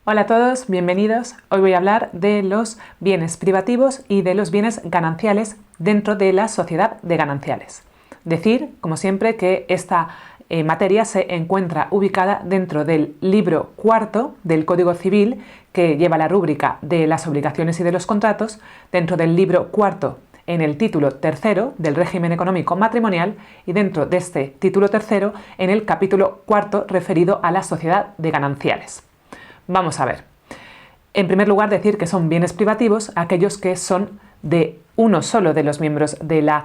Hola a todos, bienvenidos. Hoy voy a hablar de los bienes privativos y de los bienes gananciales dentro de la sociedad de gananciales. Decir, como siempre, que esta materia se encuentra ubicada dentro del libro cuarto del Código Civil, que lleva la rúbrica de las obligaciones y de los contratos, dentro del libro cuarto en el título tercero del régimen económico matrimonial y dentro de este título tercero en el capítulo cuarto referido a la sociedad de gananciales. Vamos a ver. En primer lugar, decir que son bienes privativos aquellos que son de uno solo de los miembros de la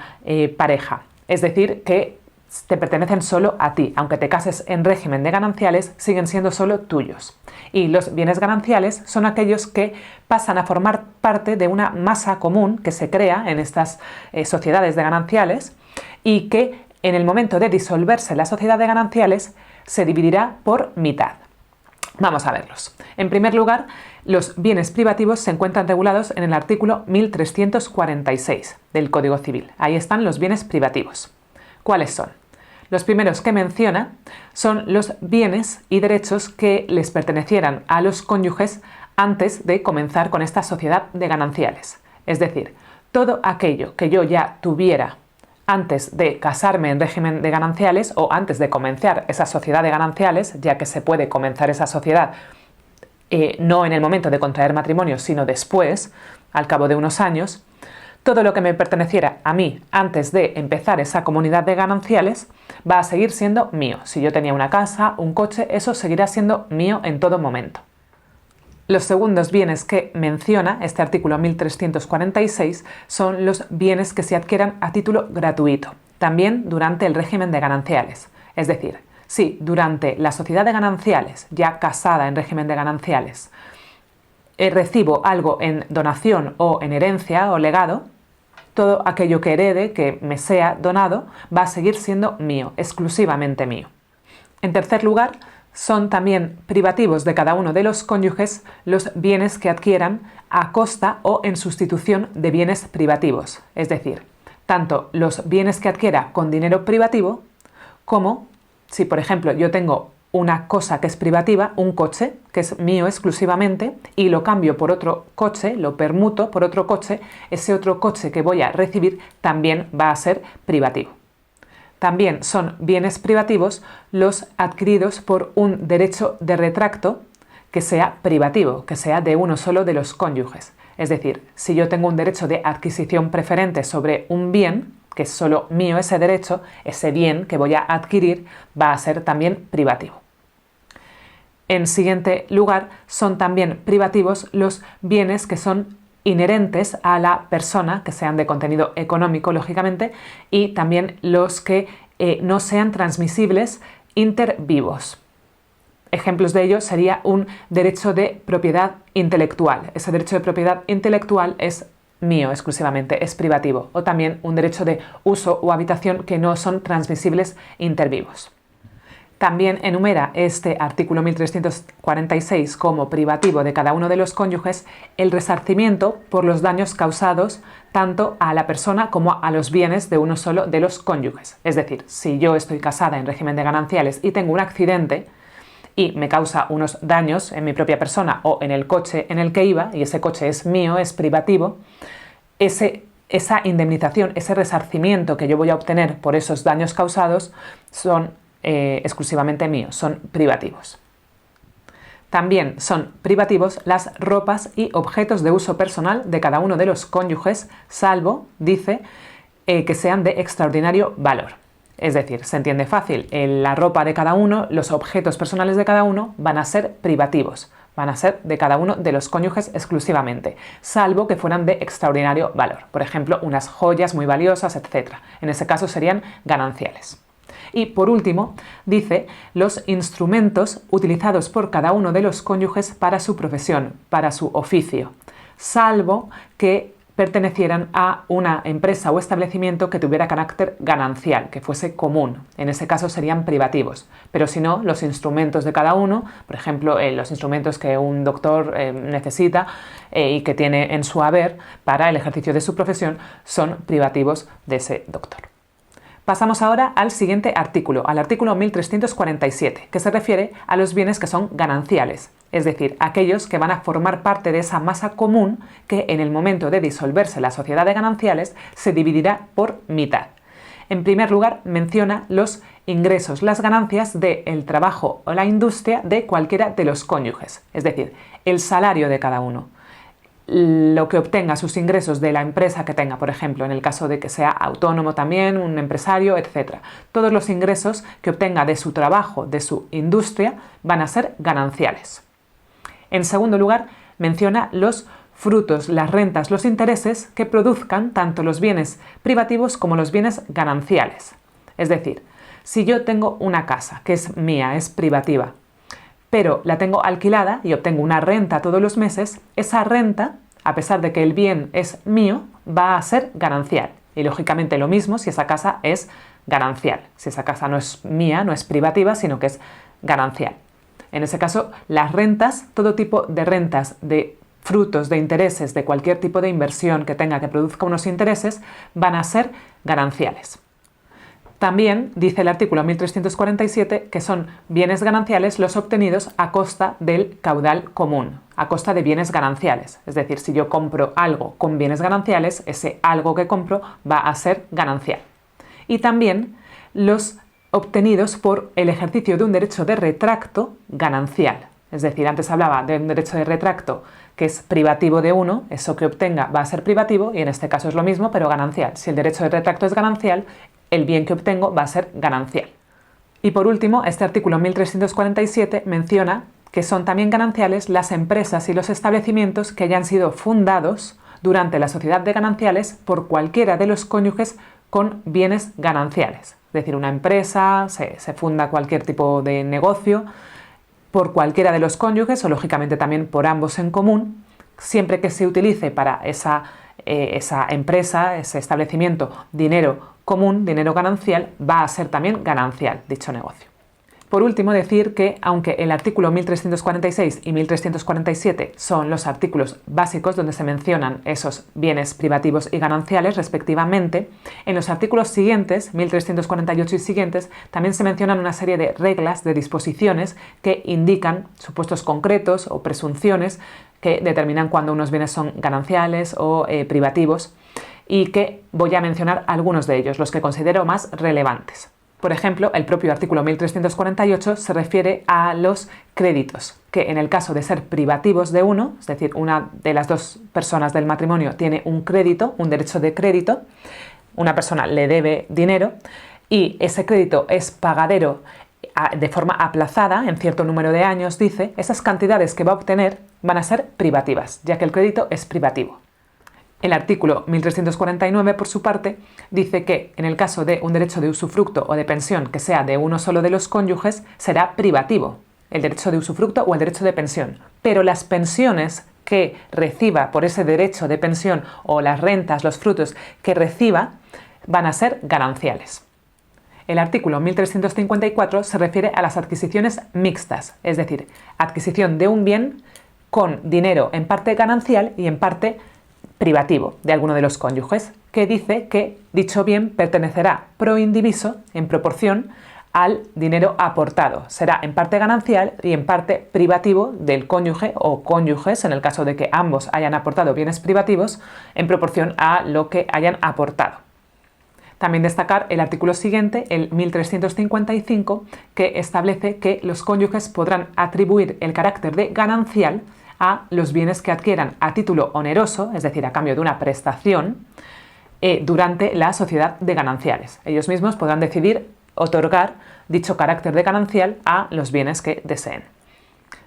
pareja. Es decir, que te pertenecen solo a ti. Aunque te cases en régimen de gananciales, siguen siendo solo tuyos. Y los bienes gananciales son aquellos que pasan a formar parte de una masa común que se crea en estas sociedades de gananciales y que en el momento de disolverse la sociedad de gananciales se dividirá por mitad. Vamos a verlos. En primer lugar, los bienes privativos se encuentran regulados en el artículo 1346 del Código Civil. Ahí están los bienes privativos. ¿Cuáles son? Los primeros que menciona son los bienes y derechos que les pertenecieran a los cónyuges antes de comenzar con esta sociedad de gananciales. Es decir, todo aquello que yo ya tuviera antes de casarme en régimen de gananciales o antes de comenzar esa sociedad de gananciales, ya que se puede comenzar esa sociedad no en el momento de contraer matrimonio, sino después, al cabo de unos años, todo lo que me perteneciera a mí antes de empezar esa comunidad de gananciales va a seguir siendo mío. Si yo tenía una casa, un coche, eso seguirá siendo mío en todo momento. Los segundos bienes que menciona este artículo 1346 son los bienes que se adquieran a título gratuito, también durante el régimen de gananciales. Es decir, si durante la sociedad de gananciales, ya casada en régimen de gananciales, recibo algo en donación o en herencia o legado, todo aquello que herede, que me sea donado, va a seguir siendo mío, exclusivamente mío. En tercer lugar, son también privativos de cada uno de los cónyuges los bienes que adquieran a costa o en sustitución de bienes privativos. Es decir, tanto los bienes que adquiera con dinero privativo como si, por ejemplo, yo tengo una cosa que es privativa, un coche que es mío exclusivamente y lo cambio por otro coche, lo permuto por otro coche, ese otro coche que voy a recibir también va a ser privativo. También son bienes privativos los adquiridos por un derecho de retracto que sea privativo, que sea de uno solo de los cónyuges. Es decir, si yo tengo un derecho de adquisición preferente sobre un bien, que es solo mío ese derecho, ese bien que voy a adquirir va a ser también privativo. En siguiente lugar, son también privativos los bienes que son inherentes a la persona, que sean de contenido económico, lógicamente, y también los que no sean transmisibles inter vivos. Ejemplos de ello sería un derecho de propiedad intelectual. Ese derecho de propiedad intelectual es mío exclusivamente, es privativo. O también un derecho de uso o habitación que no son transmisibles inter vivos. También enumera este artículo 1346 como privativo de cada uno de los cónyuges el resarcimiento por los daños causados tanto a la persona como a los bienes de uno solo de los cónyuges. Es decir, si yo estoy casada en régimen de gananciales y tengo un accidente y me causa unos daños en mi propia persona o en el coche en el que iba, y ese coche es mío, es privativo, esa indemnización, ese resarcimiento que yo voy a obtener por esos daños causados son exclusivamente míos, son privativos. También son privativos las ropas y objetos de uso personal de cada uno de los cónyuges, salvo, dice, que sean de extraordinario valor. Es decir, se entiende fácil, la ropa de cada uno, los objetos personales de cada uno van a ser privativos, van a ser de cada uno de los cónyuges exclusivamente, salvo que fueran de extraordinario valor. Por ejemplo, unas joyas muy valiosas, etc. En ese caso serían gananciales. Y por último, dice los instrumentos utilizados por cada uno de los cónyuges para su profesión, para su oficio, salvo que pertenecieran a una empresa o establecimiento que tuviera carácter ganancial, que fuese común. En ese caso serían privativos. Pero si no, los instrumentos de cada uno, por ejemplo, los instrumentos que un doctor necesita y que tiene en su haber para el ejercicio de su profesión, son privativos de ese doctor. Pasamos ahora al siguiente artículo, al artículo 1347, que se refiere a los bienes que son gananciales. es decir, aquellos que van a formar parte de esa masa común que en el momento de disolverse la sociedad de gananciales se dividirá por mitad. En primer lugar, menciona los ingresos, las ganancias del trabajo o la industria de cualquiera de los cónyuges, es decir, el salario de cada uno, lo que obtenga, sus ingresos de la empresa que tenga, por ejemplo, en el caso de que sea autónomo también, un empresario, etc. Todos los ingresos que obtenga de su trabajo, de su industria, van a ser gananciales. En segundo lugar, menciona los frutos, las rentas, los intereses que produzcan tanto los bienes privativos como los bienes gananciales. Es decir, si yo tengo una casa que es mía, es privativa, pero la tengo alquilada y obtengo una renta todos los meses, esa renta, a pesar de que el bien es mío, va a ser ganancial. Y lógicamente lo mismo si esa casa es ganancial. Si esa casa no es mía, no es privativa, sino que es ganancial. En ese caso, las rentas, todo tipo de rentas, de frutos, de intereses, de cualquier tipo de inversión que tenga que produzca unos intereses, van a ser gananciales. También dice el artículo 1347 que son bienes gananciales los obtenidos a costa del caudal común, a costa de bienes gananciales. Es decir, si yo compro algo con bienes gananciales, ese algo que compro va a ser ganancial. Y también los obtenidos por el ejercicio de un derecho de retracto ganancial. Es decir, antes hablaba de un derecho de retracto que es privativo de uno, eso que obtenga va a ser privativo y en este caso es lo mismo, pero ganancial. Si el derecho de retracto es ganancial, el bien que obtengo va a ser ganancial. Y por último, este artículo 1347 menciona que son también gananciales las empresas y los establecimientos que hayan sido fundados durante la sociedad de gananciales por cualquiera de los cónyuges con bienes gananciales. Es decir, una empresa, se funda cualquier tipo de negocio por cualquiera de los cónyuges o lógicamente también por ambos en común, siempre que se utilice para esa empresa, ese establecimiento, dinero común, dinero ganancial, va a ser también ganancial dicho negocio. Por último, decir que aunque el artículo 1346 y 1347 son los artículos básicos donde se mencionan esos bienes privativos y gananciales respectivamente, en los artículos siguientes, 1348 y siguientes, también se mencionan una serie de reglas, de disposiciones que indican supuestos concretos o presunciones que determinan cuándo unos bienes son gananciales o privativos y que voy a mencionar algunos de ellos, los que considero más relevantes. Por ejemplo, el propio artículo 1348 se refiere a los créditos, que en el caso de ser privativos de uno, es decir, una de las dos personas del matrimonio tiene un crédito, un derecho de crédito, una persona le debe dinero y ese crédito es pagadero de forma aplazada, en cierto número de años, dice, esas cantidades que va a obtener van a ser privativas, ya que el crédito es privativo. El artículo 1349, por su parte, dice que en el caso de un derecho de usufructo o de pensión que sea de uno solo de los cónyuges, será privativo, el derecho de usufructo o el derecho de pensión. Pero las pensiones que reciba por ese derecho de pensión o las rentas, los frutos que reciba, van a ser gananciales. El artículo 1354 se refiere a las adquisiciones mixtas, es decir, adquisición de un bien con dinero en parte ganancial y en parte privativo de alguno de los cónyuges, que dice que dicho bien pertenecerá pro indiviso en proporción al dinero aportado. Será en parte ganancial y en parte privativo del cónyuge o cónyuges, en el caso de que ambos hayan aportado bienes privativos, en proporción a lo que hayan aportado. También destacar el artículo siguiente, el 1355, que establece que los cónyuges podrán atribuir el carácter de ganancial a los bienes que adquieran a título oneroso, es decir, a cambio de una prestación, durante la sociedad de gananciales. Ellos mismos podrán decidir otorgar dicho carácter de ganancial a los bienes que deseen.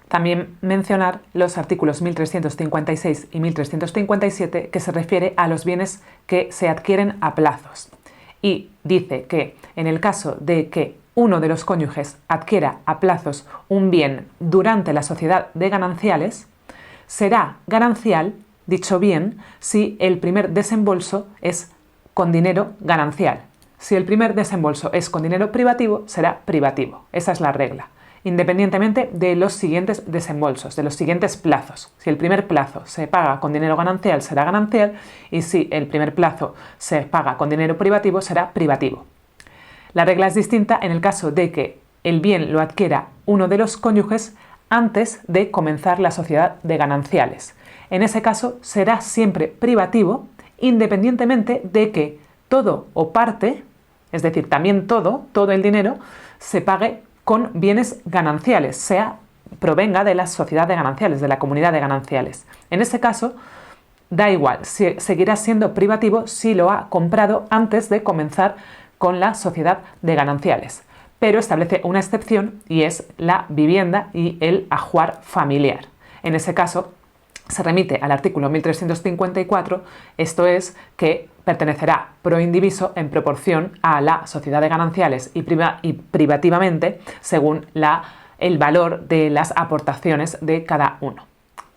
También mencionar los artículos 1356 y 1357 que se refiere a los bienes que se adquieren a plazos. Y dice que en el caso de que uno de los cónyuges adquiera a plazos un bien durante la sociedad de gananciales, será ganancial dicho bien si el primer desembolso es con dinero ganancial. Si el primer desembolso es con dinero privativo, será privativo. Esa es la regla, independientemente de los siguientes desembolsos, de los siguientes plazos. Si el primer plazo se paga con dinero ganancial, será ganancial, y si el primer plazo se paga con dinero privativo, será privativo. La regla es distinta en el caso de que el bien lo adquiera uno de los cónyuges antes de comenzar la sociedad de gananciales. En ese caso será siempre privativo, independientemente de que todo o parte, es decir, también todo el dinero, se pague con bienes gananciales, provenga de la sociedad de gananciales, de la comunidad de gananciales. En ese caso, da igual, seguirá siendo privativo si lo ha comprado antes de comenzar con la sociedad de gananciales. Pero establece una excepción y es la vivienda y el ajuar familiar. En ese caso, se remite al artículo 1354, esto es que pertenecerá pro indiviso en proporción a la sociedad de gananciales y privativamente según el valor de las aportaciones de cada uno.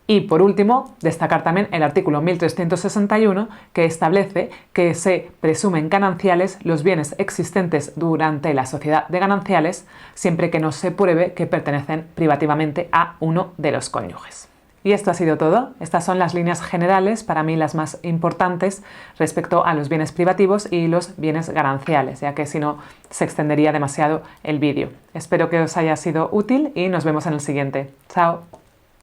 Y por último, destacar también el artículo 1361 que establece que se presumen gananciales los bienes existentes durante la sociedad de gananciales siempre que no se pruebe que pertenecen privativamente a uno de los cónyuges. Y esto ha sido todo. Estas son las líneas generales, para mí las más importantes respecto a los bienes privativos y los bienes gananciales, ya que si no se extendería demasiado el vídeo. Espero que os haya sido útil y nos vemos en el siguiente. Chao.